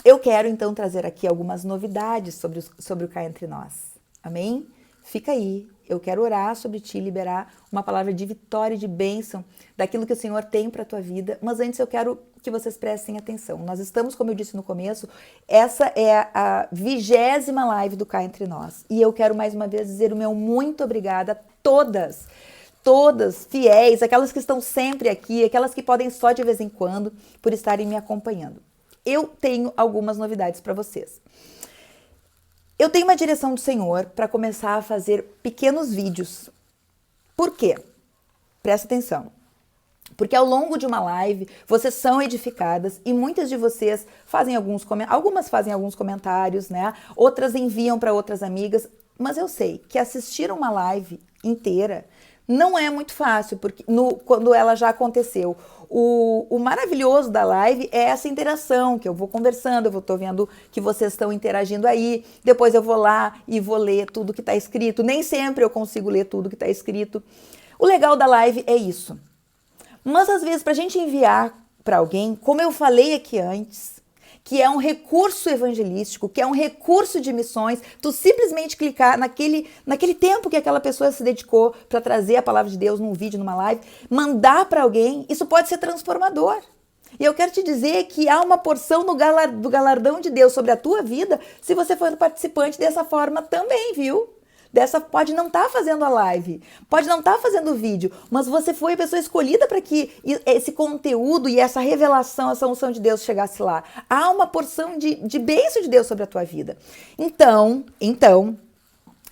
eu quero então trazer aqui algumas novidades sobre o Cá Entre Nós. Amém? Fica aí, eu quero orar sobre ti, liberar uma palavra de vitória e de bênção daquilo que o Senhor tem para a tua vida, mas antes eu quero que vocês prestem atenção. Nós estamos, como eu disse no começo, essa é a 20ª live do Cá Entre Nós. E eu quero mais uma vez dizer o meu muito obrigada a todas fiéis, aquelas que estão sempre aqui, aquelas que podem só de vez em quando, por estarem me acompanhando. Eu tenho algumas novidades para vocês. Eu tenho uma direção do Senhor para começar a fazer pequenos vídeos. Por quê? Presta atenção. Porque ao longo de uma live, vocês são edificadas e muitas de vocês fazem algumas fazem alguns comentários, né? Outras enviam para outras amigas, mas eu sei que assistir uma live inteira não é muito fácil, porque quando ela já aconteceu. O maravilhoso da live é essa interação, que eu vou conversando, eu estou vendo que vocês estão interagindo aí, depois eu vou lá e vou ler tudo que está escrito. Nem sempre eu consigo ler tudo que está escrito. O legal da live é isso. Mas às vezes, para a gente enviar para alguém, como eu falei aqui antes, que é um recurso evangelístico, que é um recurso de missões, tu simplesmente clicar naquele tempo que aquela pessoa se dedicou para trazer a palavra de Deus num vídeo, numa live, mandar para alguém, isso pode ser transformador. E eu quero te dizer que há uma porção do galardão de Deus sobre a tua vida se você for participante dessa forma também, viu? Pode não estar fazendo a live, pode não estar fazendo o vídeo, mas você foi a pessoa escolhida para que esse conteúdo e essa revelação, essa unção de Deus chegasse lá. Há uma porção de bênção de Deus sobre a tua vida. Então,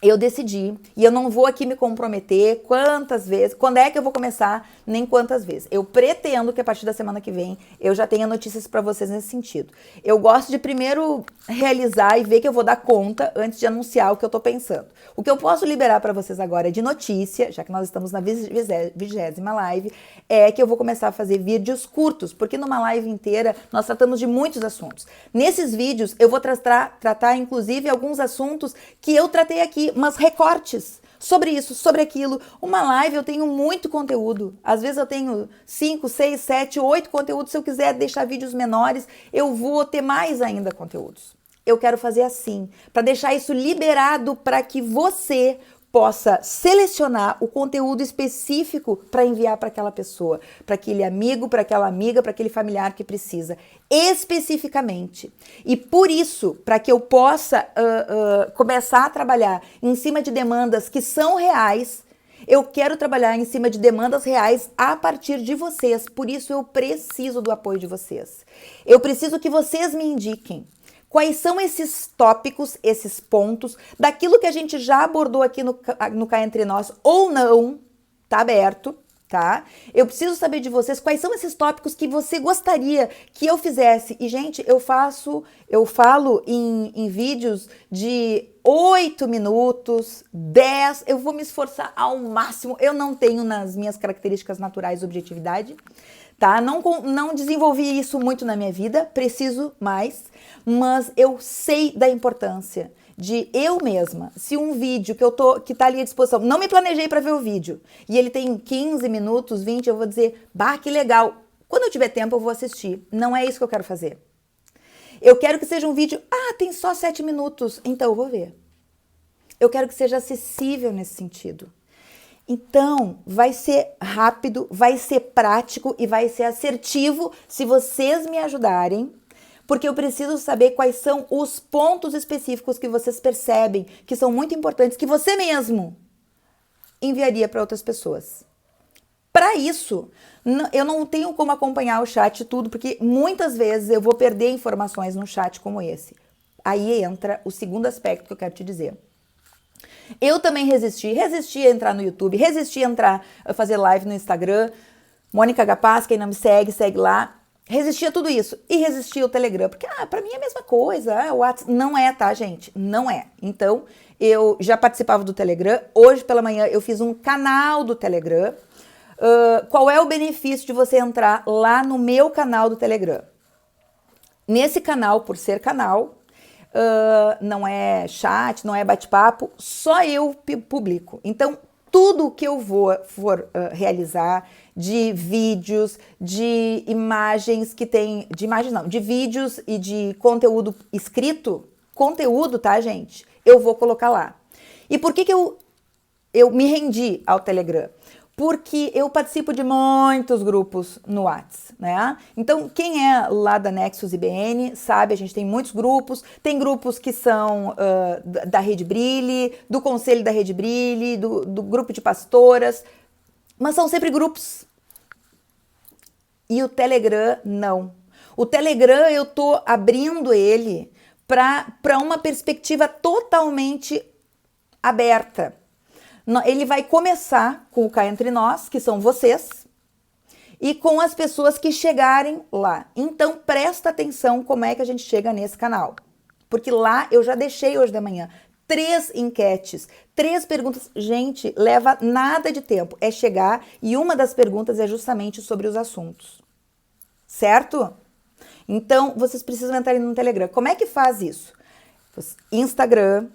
eu decidi, e eu não vou aqui me comprometer quantas vezes, quando é que eu vou começar, nem quantas vezes. Eu pretendo que a partir da semana que vem eu já tenha notícias para vocês nesse sentido. Eu gosto de primeiro realizar e ver que eu vou dar conta antes de anunciar o que eu tô pensando. O que eu posso liberar para vocês agora de notícia, já que nós estamos na 20ª live, é que eu vou começar a fazer vídeos curtos, porque numa live inteira nós tratamos de muitos assuntos. Nesses vídeos eu vou tratar inclusive alguns assuntos que eu tratei aqui, mas recortes sobre isso, sobre aquilo. Uma live eu tenho muito conteúdo. Às vezes eu tenho 5, 6, 7, 8 conteúdos. Se eu quiser deixar vídeos menores, eu vou ter mais ainda conteúdos. Eu quero fazer assim, para deixar isso liberado para que você possa selecionar o conteúdo específico para enviar para aquela pessoa, para aquele amigo, para aquela amiga, para aquele familiar que precisa, especificamente. E por isso, para que eu possa começar a trabalhar em cima de demandas que são reais, eu quero trabalhar em cima de demandas reais a partir de vocês. Por isso eu preciso do apoio de vocês. Eu preciso que vocês me indiquem quais são esses tópicos, esses pontos, daquilo que a gente já abordou aqui no Cá Entre Nós ou não, tá aberto, tá? Eu preciso saber de vocês quais são esses tópicos que você gostaria que eu fizesse. E, gente, eu falo em vídeos de 8 minutos, 10, eu vou me esforçar ao máximo. Eu não tenho nas minhas características naturais objetividade, tá? Não desenvolvi isso muito na minha vida, preciso mais, mas eu sei da importância de eu mesma, se um vídeo que tá ali à disposição, não me planejei para ver o vídeo, e ele tem 15 minutos, 20, eu vou dizer, bah, que legal. Quando eu tiver tempo eu vou assistir. Não é isso que eu quero fazer. Eu quero que seja um vídeo, tem só 7 minutos, então eu vou ver. Eu quero que seja acessível nesse sentido. Então, vai ser rápido, vai ser prático e vai ser assertivo se vocês me ajudarem, porque eu preciso saber quais são os pontos específicos que vocês percebem, que são muito importantes, que você mesmo enviaria para outras pessoas. Para isso, eu não tenho como acompanhar o chat tudo, porque muitas vezes eu vou perder informações num chat como esse. Aí entra o segundo aspecto que eu quero te dizer. Eu também resisti a entrar no YouTube, resisti a fazer live no Instagram, Mônica Gapaz, quem não me segue, segue lá. Resisti a tudo isso e resisti ao Telegram, porque pra mim é a mesma coisa, o WhatsApp não é, tá, gente? Não é. Então, eu já participava do Telegram, hoje pela manhã eu fiz um canal do Telegram. Qual é o benefício de você entrar lá no meu canal do Telegram? Nesse canal, por ser canal, não é chat, não é bate-papo, só eu publico. Então, tudo que eu for realizar de vídeos, de imagens que tem, de vídeos e de conteúdo escrito, conteúdo, tá, gente? Eu vou colocar lá. E por que eu me rendi ao Telegram? Porque eu participo de muitos grupos no WhatsApp, né? Então, quem é lá da Nexus IBN sabe, a gente tem muitos grupos, tem grupos que são da Rede Brilhe, do Conselho da Rede Brilhe, do grupo de pastoras, mas são sempre grupos. E o Telegram, não. O Telegram, eu tô abrindo ele para uma perspectiva totalmente aberta. Ele vai começar com o Cá Entre Nós, que são vocês, e com as pessoas que chegarem lá. Então, presta atenção como é que a gente chega nesse canal. Porque lá eu já deixei hoje de manhã 3 enquetes, 3 perguntas. Gente, leva nada de tempo. É chegar e uma das perguntas é justamente sobre os assuntos. Certo? Então, vocês precisam entrar no Telegram. Como é que faz isso? Instagram.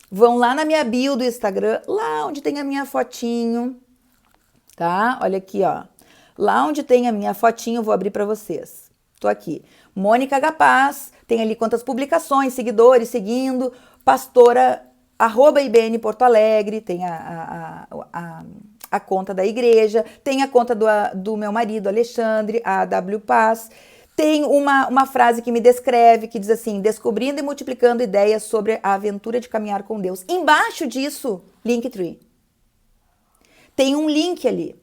Vão lá na minha bio do Instagram, lá onde tem a minha fotinho, tá? Olha aqui, ó. Lá onde tem a minha fotinho, eu vou abrir para vocês. Tô aqui. Mônica Gapaz, tem ali quantas publicações, seguidores seguindo, pastora, @IBN Porto Alegre, tem a conta da igreja, tem a conta do meu marido, Alexandre, a AW Paz. Tem uma frase que me descreve, que diz assim, descobrindo e multiplicando ideias sobre a aventura de caminhar com Deus. Embaixo disso, Linktree. Tem um link ali.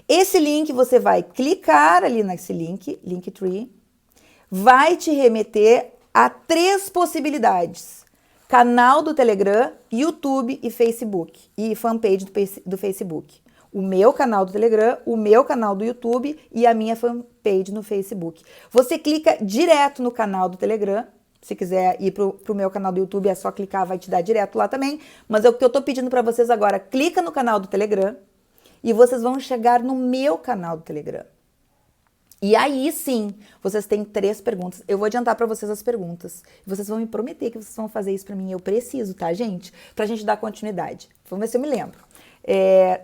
Esse link, você vai clicar ali nesse link, Linktree, vai te remeter a 3 possibilidades. Canal do Telegram, YouTube e Facebook. E fanpage do Facebook. O meu canal do Telegram, o meu canal do YouTube e a minha fanpage no Facebook. Você clica direto no canal do Telegram. Se quiser ir pro meu canal do YouTube, é só clicar, vai te dar direto lá também. Mas o que eu tô pedindo para vocês agora, clica no canal do Telegram e vocês vão chegar no meu canal do Telegram. E aí sim, vocês têm 3 perguntas. Eu vou adiantar para vocês as perguntas. Vocês vão me prometer que vocês vão fazer isso para mim. Eu preciso, tá, gente? Pra gente dar continuidade. Vamos ver se eu me lembro.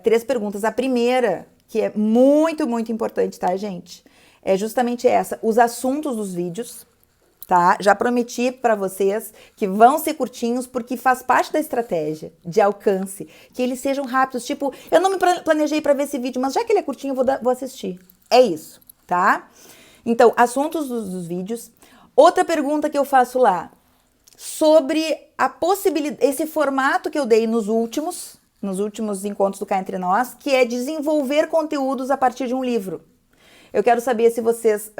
3 perguntas. A primeira, que é muito, muito importante, tá, gente? É justamente essa. Os assuntos dos vídeos. tá? Já prometi para vocês que vão ser curtinhos porque faz parte da estratégia de alcance, que eles sejam rápidos, tipo, eu não me planejei para ver esse vídeo, mas já que ele é curtinho, eu vou assistir. É isso, tá? Então, assuntos dos vídeos. Outra pergunta que eu faço lá, sobre a possibilidade, esse formato que eu dei nos últimos encontros do Cá Entre Nós, que é desenvolver conteúdos a partir de um livro. Eu quero saber se vocês...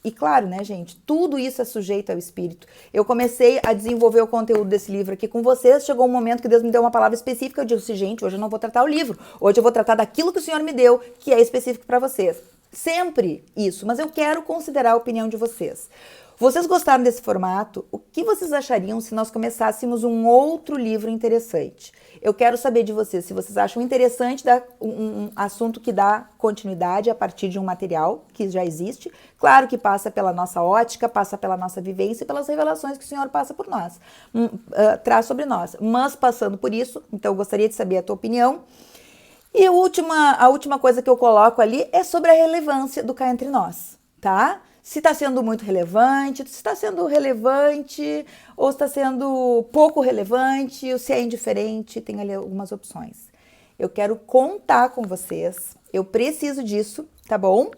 e claro, né, gente? Tudo isso é sujeito ao Espírito. Eu comecei a desenvolver o conteúdo desse livro aqui com vocês. Chegou um momento que Deus me deu uma palavra específica. Eu disse, gente, hoje eu não vou tratar o livro. Hoje eu vou tratar daquilo que o Senhor me deu, que é específico para vocês. Sempre isso. Mas eu quero considerar a opinião de vocês. Vocês gostaram desse formato? O que vocês achariam se nós começássemos um outro livro interessante? Eu quero saber de vocês se vocês acham interessante um assunto que dá continuidade a partir de um material que já existe. Claro que passa pela nossa ótica, passa pela nossa vivência e pelas revelações que o Senhor passa por nós, traz sobre nós. Mas passando por isso, então eu gostaria de saber a tua opinião. E a última coisa que eu coloco ali é sobre a relevância do Cá Entre Nós, tá? Se está sendo muito relevante, se está sendo relevante ou está sendo pouco relevante, ou se é indiferente, tem ali algumas opções. Eu quero contar com vocês, eu preciso disso, tá bom?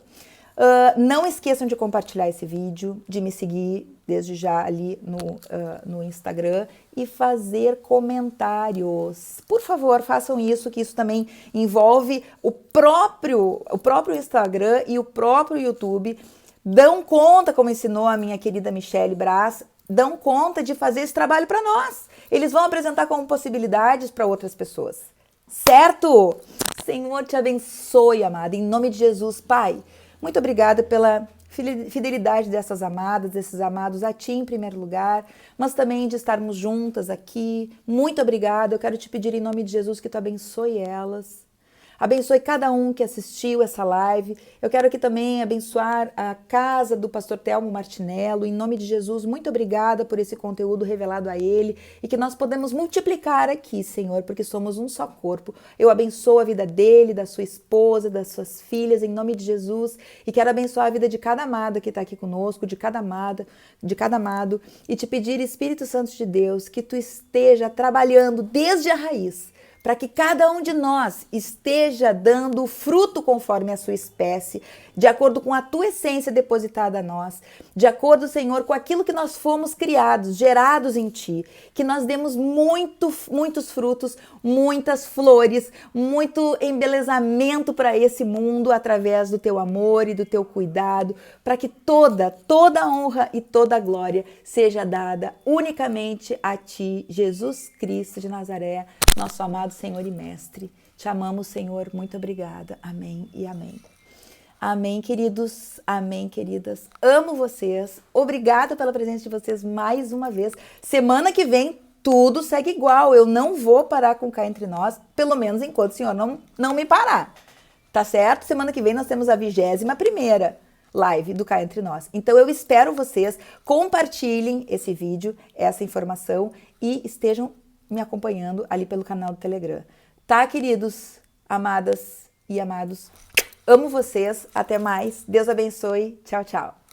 Não esqueçam de compartilhar esse vídeo, de me seguir desde já ali no Instagram e fazer comentários. Por favor, façam isso, que isso também envolve o próprio Instagram e o próprio YouTube. Dão conta, como ensinou a minha querida Michelle Brás, dão conta de fazer esse trabalho para nós. Eles vão apresentar como possibilidades para outras pessoas. Certo? Senhor te abençoe, amada, em nome de Jesus. Pai, muito obrigada pela fidelidade dessas amadas, desses amados a Ti em primeiro lugar, mas também de estarmos juntas aqui. Muito obrigada. Eu quero te pedir em nome de Jesus que Tu abençoe elas. Abençoe cada um que assistiu essa live. Eu quero aqui também abençoar a casa do pastor Telmo Martinello. Em nome de Jesus, muito obrigada por esse conteúdo revelado a ele e que nós podemos multiplicar aqui, Senhor, porque somos um só corpo. Eu abençoo a vida dele, da sua esposa, das suas filhas, em nome de Jesus, e quero abençoar a vida de cada amada que está aqui conosco, de cada amada, de cada amado, e te pedir, Espírito Santo de Deus, que tu esteja trabalhando desde a raiz, para que cada um de nós esteja dando fruto conforme a sua espécie, de acordo com a tua essência depositada a nós, de acordo, Senhor, com aquilo que nós fomos criados, gerados em Ti, que nós demos muitos frutos, muitas flores, muito embelezamento para esse mundo através do Teu amor e do Teu cuidado, para que toda honra e toda glória seja dada unicamente a Ti, Jesus Cristo de Nazaré, nosso amado Senhor e Mestre. Te amamos, Senhor. Muito obrigada. Amém e amém. Amém, queridos. Amém, queridas. Amo vocês. Obrigada pela presença de vocês mais uma vez. Semana que vem, tudo segue igual. Eu não vou parar com Cá Entre Nós, pelo menos enquanto o Senhor não me parar. Tá certo? Semana que vem nós temos a 21ª live do Cá Entre Nós. Então eu espero vocês. Compartilhem esse vídeo, essa informação e estejam me acompanhando ali pelo canal do Telegram. Tá, queridos, amadas e amados? Amo vocês. Até mais. Deus abençoe. Tchau, tchau.